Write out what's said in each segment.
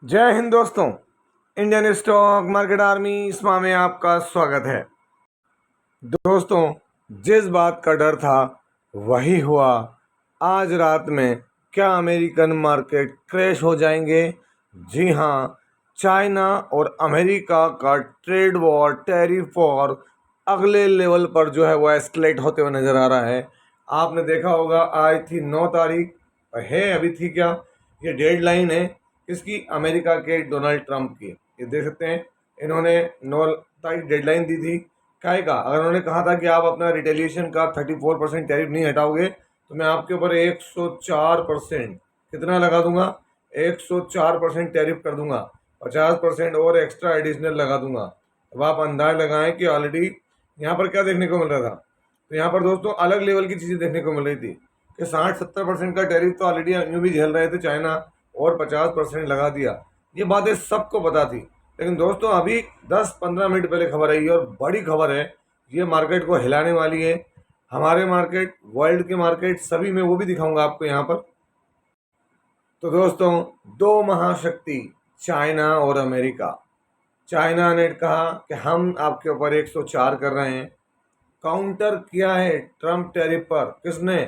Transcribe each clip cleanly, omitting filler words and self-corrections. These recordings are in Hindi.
जय हिंद दोस्तों। इंडियन स्टॉक मार्केट आर्मी इसमा में आपका स्वागत है। दोस्तों, जिस बात का डर था वही हुआ। आज रात में क्या अमेरिकन मार्केट क्रैश हो जाएंगे? जी हाँ, चाइना और अमेरिका का ट्रेड वॉर, टैरिफ वॉर अगले लेवल पर जो है वो एस्केलेट होते हुए नज़र आ रहा है। आपने देखा होगा आज थी 9 तारीख, है अभी थी क्या, ये डेडलाइन है इसकी, अमेरिका के डोनाल्ड ट्रंप की। ये देख सकते हैं, इन्होंने 9 तारीख डेडलाइन दी थी। काय का, अगर उन्होंने कहा था कि आप अपना रिटेलिएशन का 34% टैरिफ नहीं हटाओगे तो मैं आपके ऊपर 104% कितना लगा दूंगा, 104% टैरिफ कर दूंगा, 50% और एक्स्ट्रा एडिशनल लगा दूंगा। अब आप अंदाज लगाएं कि ऑलरेडी यहाँ पर क्या देखने को मिल रहा था। तो यहाँ पर दोस्तों अलग लेवल की चीज़ें देखने को मिल रही थी कि 60-70% का टैरिफ तो ऑलरेडी यूँ भी झेल रहे थे चाइना, और 50% लगा दिया। ये बातें सबको पता थी, लेकिन दोस्तों अभी 10-15 मिनट पहले खबर आई और बड़ी खबर है, ये मार्केट को हिलाने वाली है। हमारे मार्केट, वर्ल्ड के मार्केट सभी में, वो भी दिखाऊंगा आपको यहाँ पर। तो दोस्तों, दो महाशक्ति चाइना और अमेरिका। चाइना ने कहा कि हम आपके ऊपर 104 कर रहे हैं। काउंटर किया है ट्रम्प टैरिफ पर, किसने?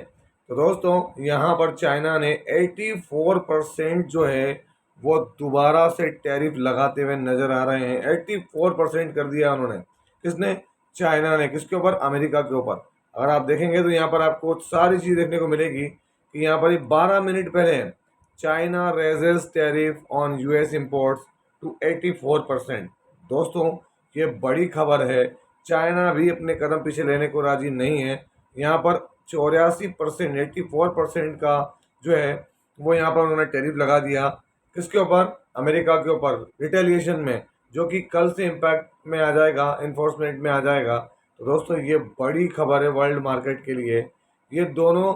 तो दोस्तों यहाँ पर चाइना ने 84% जो है वो दोबारा से टैरिफ लगाते हुए नजर आ रहे हैं। 84% कर दिया उन्होंने। किसने? चाइना ने। किसके ऊपर? अमेरिका के ऊपर। अगर आप देखेंगे तो यहाँ पर आपको सारी चीज़ देखने को मिलेगी कि यहाँ पर 12 मिनट पहले China raises tariff on US imports to 84%। दोस्तों ये बड़ी खबर है। चाइना भी अपने कदम पीछे लेने को राजी नहीं है। यहाँ पर 84%, 84% का जो है वो यहाँ पर उन्होंने टैरिफ लगा दिया। किसके ऊपर? अमेरिका के ऊपर, रिटेलिएशन में, जो कि कल से इम्पैक्ट में आ जाएगा, इन्फोर्समेंट में आ जाएगा। तो दोस्तों ये बड़ी खबर है वर्ल्ड मार्केट के लिए। ये दोनों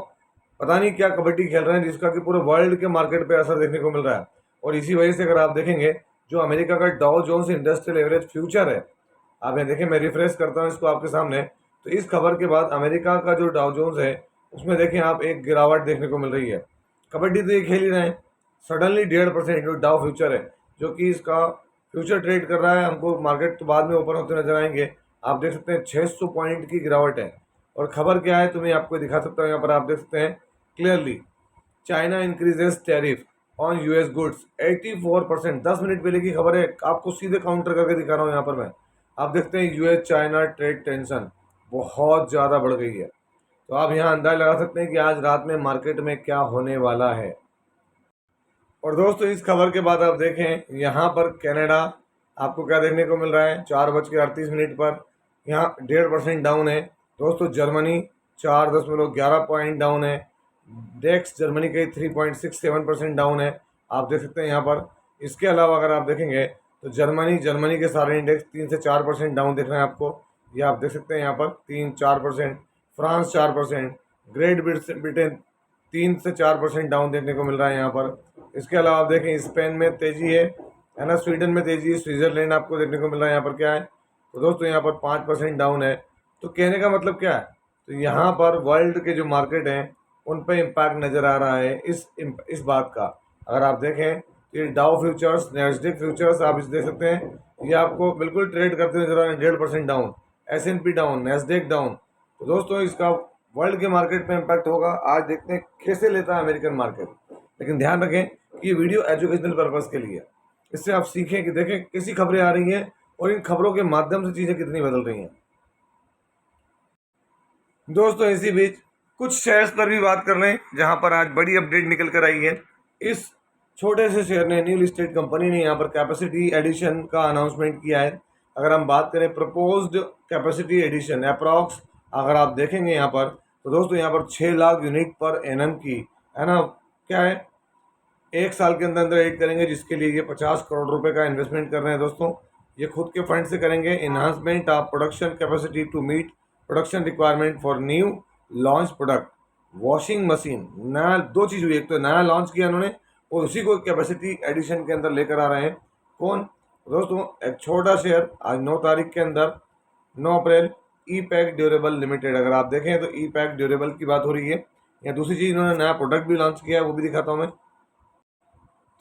पता नहीं क्या कबड्डी खेल रहे हैं जिसका कि पूरे वर्ल्ड के मार्केट पे असर देखने को मिल रहा है। और इसी वजह से अगर आप देखेंगे, जो अमेरिका का Dow Jones industrial average future है, आप यहाँ देखें, मैं रिफ्रेश करता हूँ इसको आपके सामने, तो इस खबर के बाद अमेरिका का जो डाउ जोन्स है उसमें देखें आप एक गिरावट देखने को मिल रही है। कबड्डी तो ये खेल ही रहे हैं। सडनली 1.5% जो डाउ फ्यूचर है, जो कि इसका फ्यूचर ट्रेड कर रहा है, हमको मार्केट तो बाद में ओपन होते नजर आएंगे। आप देख सकते हैं 600 पॉइंट की गिरावट है। और खबर क्या है तो मैं आपको दिखा सकता हूँ, यहाँ पर आप देख सकते हैं clearly, China increases tariff on US goods 84%। 10 minute पहले की खबर है, आपको सीधे काउंटर करके दिखा रहा हूँ यहाँ पर मैं। आप देखते हैं यूएस चाइना ट्रेड टेंशन बहुत ज़्यादा बढ़ गई है। तो आप यहाँ अंदाजा लगा सकते हैं कि आज रात में मार्केट में क्या होने वाला है। और दोस्तों इस खबर के बाद आप देखें यहाँ पर कनाडा, आपको क्या देखने को मिल रहा है, 4:38 पर यहाँ 1.5% डाउन है। दोस्तों जर्मनी 4.11 पॉइंट डाउन है। डेक्स जर्मनी के 3.67% डाउन है, आप देख सकते हैं यहाँ पर। इसके अलावा अगर आप देखेंगे तो जर्मनी के सारे इंडेक्स 3 से 4% डाउन दिख रहे हैं आपको। ये आप देख सकते हैं यहाँ पर 3-4%। फ्रांस 4%। ग्रेट ब्रिटेन 3 से 4% डाउन देखने को मिल रहा है यहाँ पर। इसके अलावा आप देखें स्पेन में तेजी है ना, स्वीडन में तेजी है, स्विट्जरलैंड आपको देखने को मिल रहा है। यहाँ पर क्या है तो दोस्तों यहाँ पर 5% डाउन है। तो कहने का मतलब क्या है, तो यहाँ पर वर्ल्ड के जो मार्केट हैं उन पर इम्पैक्ट नज़र आ रहा है इस बात का। अगर आप देखें तो ये डाउ फ्यूचर्स, नैस्डैक फ्यूचर्स आप इस देख सकते हैं, ये आपको बिल्कुल ट्रेड करते हुए नजर आ रहे हैं। 1.5% down, S&P down, Nasdaq down. तो दोस्तों इसका वर्ल्ड के मार्केट पे इम्पैक्ट होगा। आज देखते हैं कैसे लेता है अमेरिकन मार्केट। लेकिन ध्यान रखें कि ये वीडियो एजुकेशनल पर्पज़ के लिए, इससे आप सीखें कि देखें कैसी खबरें आ रही हैं और इन खबरों के माध्यम से चीज़ें कितनी बदल रही हैं। दोस्तों इसी बीच कुछ शेयर्स पर भी बात कर लें जहां पर आज बड़ी अपडेट निकल कर आई है। इस छोटे से शेयर ने, न्यू लिस्टेड कंपनी ने यहाँ पर कैपेसिटी एडिशन का अनाउंसमेंट किया है। अगर हम बात करें प्रपोज्ड कैपेसिटी एडिशन अप्रॉक्स, अगर आप देखेंगे यहाँ पर तो दोस्तों यहाँ पर 6 लाख यूनिट पर एनएम की, है ना, क्या है, एक साल के अंदर अंदर एड करेंगे, जिसके लिए ये 50 करोड़ रुपए का इन्वेस्टमेंट कर रहे हैं। दोस्तों ये खुद के फंड से करेंगे। Enhancement of production capacity to meet production requirement for new launch product washing machine. नया, दो चीज़ हुई, एक तो नया लॉन्च किया उन्होंने और उसी को कैपेसिटी एडिशन के अंदर लेकर आ रहे हैं। कौन? दोस्तों एक छोटा शेयर आज 9 तारीख के अंदर, 9 अप्रैल, ई पैक ड्यूरेबल लिमिटेड। अगर आप देखें तो ई पैक ड्यूरेबल की बात हो रही है। या दूसरी चीज़, इन्होंने नया प्रोडक्ट भी लॉन्च किया है, वो भी दिखाता हूँ मैं।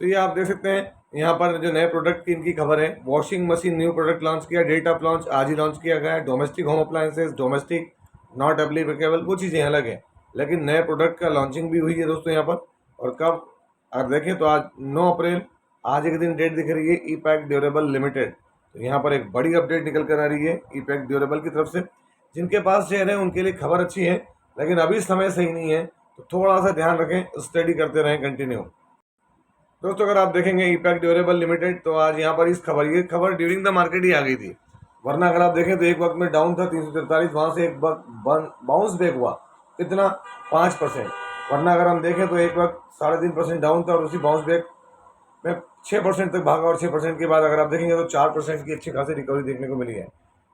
तो ये आप देख सकते हैं यहाँ पर जो नए प्रोडक्ट की इनकी खबर है। Washing machine new product launch किया, डेट ऑफ लॉन्च आज ही लॉन्च किया गया है। Domestic home appliances, domestic not applicable, वो चीज़ें अलग है, लेकिन नए प्रोडक्ट का लॉन्चिंग भी हुई है दोस्तों यहाँ पर। और कब अगर देखें तो आज 9 अप्रैल, आज एक दिन डेट दिख रही है, ई पैक ड्यूरेबल लिमिटेड। तो यहाँ पर एक बड़ी अपडेट निकल कर आ रही है ई पैक ड्यूरेबल की तरफ से। जिनके पास शेयर है उनके लिए खबर अच्छी है, लेकिन अभी समय सही नहीं है, तो थोड़ा सा ध्यान रखें, स्टडी करते रहें कंटिन्यू। दोस्तों अगर आप देखेंगे ईपैक ड्यूरेबल लिमिटेड, तो आज यहाँ पर ये खबर ड्यूरिंग द मार्केट ही आ गई थी। वरना अगर आप देखें तो एक वक्त में डाउन था 343, वहाँ से एक वक्त बाउंस बैक हुआ, कितना 5%। वरना अगर हम देखें तो एक वक्त 3.5% डाउन था और उसी बाउंस बैक में 6% तक भागा, और 6% के बाद अगर आप देखेंगे तो 4% की अच्छी खासी रिकवरी देखने को मिली है।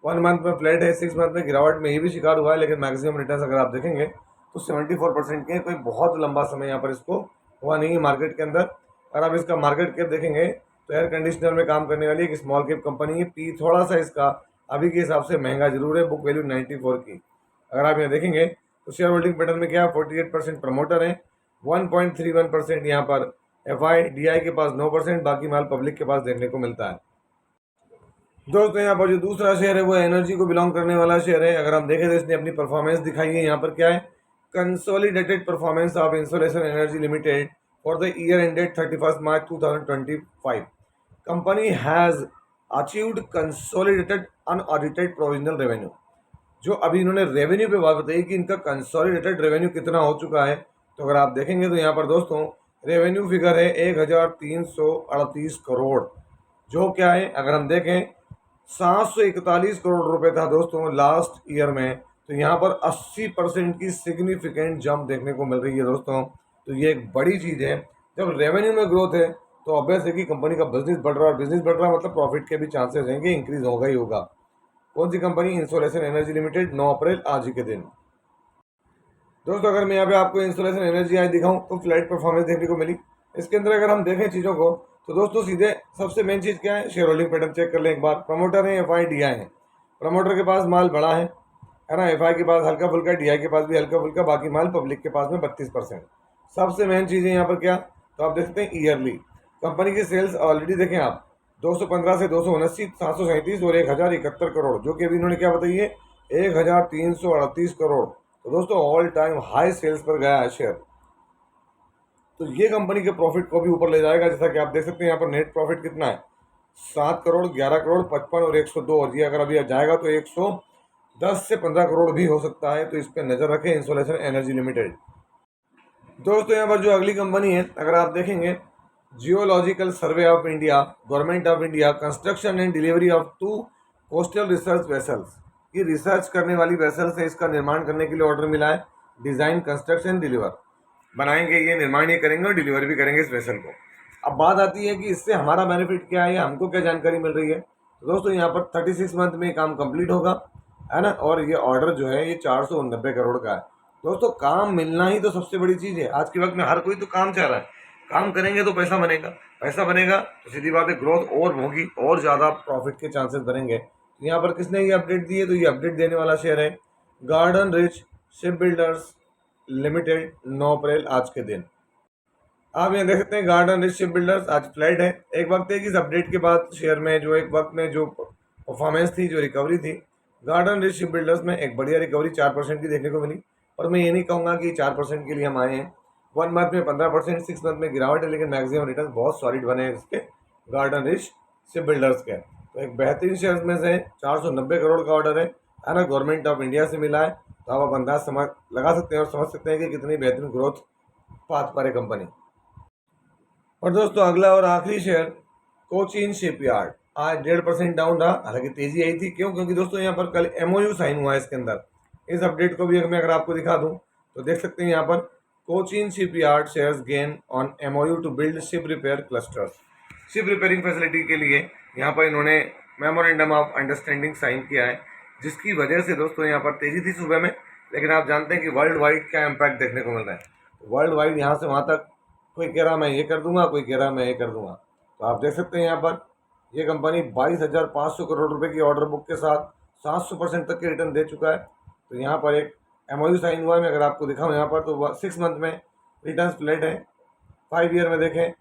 1 मंथ में फ्लैट है, 6 मंथ में गिरावट में ये भी शिकार हुआ है, लेकिन मैक्सिमम रिटर्न अगर आप देखेंगे तो 74% के, कोई बहुत लंबा समय यहाँ पर इसको हुआ नहीं है मार्केट के अंदर। अगर आप इसका मार्केट कैप देखेंगे तो एयर कंडीशनर में काम करने वाली एक स्मॉल कैप कंपनी है। पी थोड़ा सा इसका अभी के हिसाब से महंगा जरूर है, बुक वैल्यू 94 की। अगर आप यहाँ देखेंगे तो शेयर होल्डिंग पैटर्न में क्या 48% प्रमोटर है, 1.31% यहाँ पर FI DI के पास 9%, बाकी माल पब्लिक के पास देखने को मिलता है। दोस्तों यहाँ पर जो दूसरा शेयर है वो एनर्जी को बिलोंग करने वाला शेयर है। अगर हम देखें तो इसने अपनी परफॉर्मेंस दिखाई है। यहाँ पर क्या है, consolidated performance of insolation energy limited for the year ended 31 March 2025। Company has achieved consolidated unaudited provisional revenue. जो अभी इन्होंने रेवेन्यू पे बात बताई कि इनका कंसोलिडेटेड रेवेन्यू कितना हो चुका है, तो अगर आप देखेंगे तो यहाँ पर दोस्तों रेवेन्यू फिगर है 1338 करोड़। जो क्या है, अगर हम देखें 741 करोड़ रुपए था दोस्तों लास्ट ईयर में, तो यहाँ पर 80% की सिग्निफिकेंट जंप देखने को मिल रही है दोस्तों। तो ये एक बड़ी चीज़ है। जब रेवेन्यू में ग्रोथ है तो ऑब्वियस है कि कंपनी का बिजनेस बढ़ रहा है, और बिजनेस बढ़ रहा है मतलब प्रॉफिट के भी चांसेस हैं कि इंक्रीज होगा ही होगा। कौन सी कंपनी, इंसोलेशन एनर्जी लिमिटेड, 9 अप्रैल आज ही के दिन। दोस्तों अगर मैं यहाँ पे आपको इंसोलेशन एनर्जी आज दिखाऊं तो फ्लैट परफॉर्मेंस देखने को मिली। इसके अंदर अगर हम देखें चीज़ों को तो दोस्तों सीधे सबसे मेन चीज़ क्या है, शेयर होल्डिंग पैटर्न चेक कर लें एक बार। प्रमोटर है, FI DI है। प्रमोटर के पास माल बड़ा है ना, FI के पास हल्का फुल्का, DI के पास भी हल्का फुल्का, बाकी माल पब्लिक के पास में 32%। सबसे मेन चीज़ है यहाँ पर क्या, तो आप देख सकते हैं ईयरली कंपनी की सेल्स ऑलरेडी देखें आप 215 से 279, 737 और 1071 करोड़, जो कि अभी इन्होंने क्या बताई है 1338 करोड़। तो दोस्तों ऑल टाइम हाई सेल्स पर गया है शेयर। तो ये कंपनी के प्रॉफिट को भी ऊपर ले जाएगा। जैसा कि आप देख सकते हैं यहाँ पर नेट प्रॉफिट कितना है, 7 करोड़, 11 करोड़, 55 और 102। और ये अगर अभी जाएगा तो 110 से 15 करोड़ भी हो सकता है। तो इस पर नज़र रखें, इंसोलेशन एनर्जी लिमिटेड। दोस्तों यहाँ पर जो अगली कंपनी है अगर आप देखेंगे, geological survey of India, government of India, construction and delivery of 2 coastal research vessels. ये रिसर्च करने वाली वेसल्स है, इसका निर्माण करने के लिए ऑर्डर मिला है। डिज़ाइन, कंस्ट्रक्शन, डिलीवर बनाएंगे, ये निर्माण ये करेंगे और डिलीवर भी करेंगे इस वेसल को। अब बात आती है कि इससे हमारा बेनिफिट क्या है, हमको क्या जानकारी मिल रही है। तो दोस्तों यहाँ पर 36 मंथ में काम कंप्लीट होगा, है ना। और ये ऑर्डर जो है ये 490 करोड़ का है। दोस्तों काम मिलना ही तो सबसे बड़ी चीज़ है। आज के वक्त में हर कोई तो काम चाह रहा है, काम करेंगे तो पैसा बनेगा, पैसा बनेगा तो सीधी बात है ग्रोथ और होगी और ज़्यादा प्रॉफिट के चांसेस बनेंगे। तो यहाँ पर किसने ये अपडेट दी है, तो ये अपडेट देने वाला शेयर है garden rich ship builders limited, 9 अप्रैल आज के दिन। आप यहाँ देख सकते हैं गार्डन रिच शिप बिल्डर्स आज फ्लैट है। एक वक्त है कि इस अपडेट के बाद शेयर में जो एक वक्त में जो परफॉर्मेंस थी, जो रिकवरी थी, गार्डन रिच शिप बिल्डर्स में एक बढ़िया रिकवरी 4% की देखने को मिली। और मैं ये नहीं कहूँगा कि 4% के लिए हम आए हैं। 1 मंथ में 15%, 6 मंथ में गिरावट है, लेकिन मैक्सिमम रिटर्न बहुत सॉलिड बने हैं इसके गार्डन रिच शिप बिल्डर्स के। तो एक बेहतरीन शेयर में से 490 करोड़ का ऑर्डर है ना, गवर्नमेंट ऑफ इंडिया से मिला है। तो आप अंदाज समझ लगा सकते हैं और समझ सकते हैं कि कितनी बेहतरीन ग्रोथ पाथ पर है कंपनी। और दोस्तों अगला और आखिरी शेयर कोचीन शिपयार्ड, आज 1.5% डाउन रहा, हालांकि तेजी आई थी। क्यों? क्योंकि दोस्तों यहाँ पर कल MOU साइन हुआ है इसके अंदर। इस अपडेट को भी मैं अगर आपको दिखा दूँ तो देख सकते हैं यहाँ पर Cochin shipyard shares gain on MOU to build ship repair clusters. Ship repairing facility के लिए यहाँ पर इन्होंने मेमोरेंडम ऑफ अंडरस्टैंडिंग साइन किया है, जिसकी वजह से दोस्तों यहाँ पर तेजी थी सुबह में। लेकिन आप जानते हैं कि वर्ल्ड वाइड क्या इम्पैक्ट देखने को मिल रहा है। वर्ल्ड वाइड यहाँ से वहाँ तक कोई कह रहा मैं ये कर दूंगा, कोई कह रहा मैं ये कर दूंगा। तो आप देख सकते हैं यहाँ पर ये कंपनी 22,500 करोड़ रुपए की ऑर्डर बुक के साथ 700% तक के रिटर्न दे चुका है। तो यहाँ पर एक MOU साइन हुआ है। मैं अगर आपको दिखाऊँ यहाँ पर तो 6 मंथ में रिटर्न फ्लैट है, 5 ईयर में देखें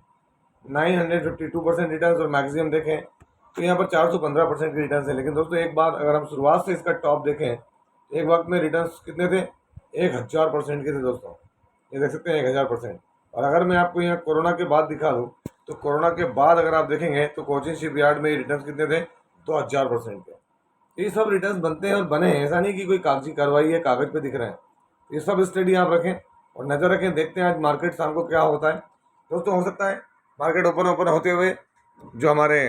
952% रिटर्न और मैक्सिमम देखें तो यहाँ पर 415% के रिटर्न है। लेकिन दोस्तों एक बात, अगर हम शुरुआत से इसका टॉप देखें तो एक वक्त में रिटर्न कितने थे? 1000% के थे दोस्तों, ये देख सकते हैं 1000%। और अगर मैं आपको यहाँ कोरोना के बाद दिखा दूँ तो कोरोना के बाद अगर आप देखेंगे तो कोचिन शिपयार्ड में रिटर्न कितने थे? 2000% के। ये सब रिटर्न बनते हैं और बने हैं, ऐसा नहीं कि कोई कागजी कार्रवाई है, कागज पे दिख रहे हैं। ये सब स्टडी आप रखें और नज़र रखें, देखते हैं आज मार्केट शाम को क्या होता है। दोस्तों हो सकता है मार्केट ओपन ओपन होते हुए जो हमारे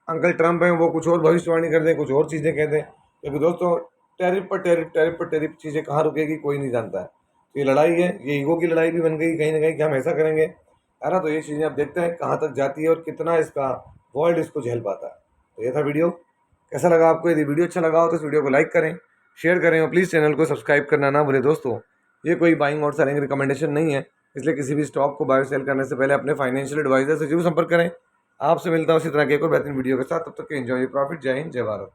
अंकल ट्रम्प हैं वो कुछ और भविष्यवाणी कर दें, कुछ और चीज़ें कह दें, क्योंकि दोस्तों टैरिफ चीज़ें कहाँ रुकेगी कोई नहीं जानता है। तो ये लड़ाई है, ये ईगो की लड़ाई भी बन गई कहीं ना कहीं कि हम ऐसा करेंगे, है ना। तो ये चीज़ें आप देखते हैं कहाँ तक जाती है और कितना इसका वर्ल्ड इसको झेल पाता है। तो ये था वीडियो, कैसा लगा आपको? यदि वीडियो अच्छा लगा हो तो इस वीडियो को लाइक करें, शेयर करें और प्लीज़ चैनल को सब्सक्राइब करना ना भूलें। दोस्तों ये कोई बाइंग और सेलिंग रिकमेंडेशन नहीं है, इसलिए किसी भी स्टॉक को बाय सेल करने से पहले अपने फाइनेंशियल एडवाइजर से जरूर संपर्क करें। आपसे मिलता हूँ इसी तरह के एक और बेहतरीन वीडियो के साथ, तब तक के एंजॉय प्रॉफिट। जय हिंद, जय भारत।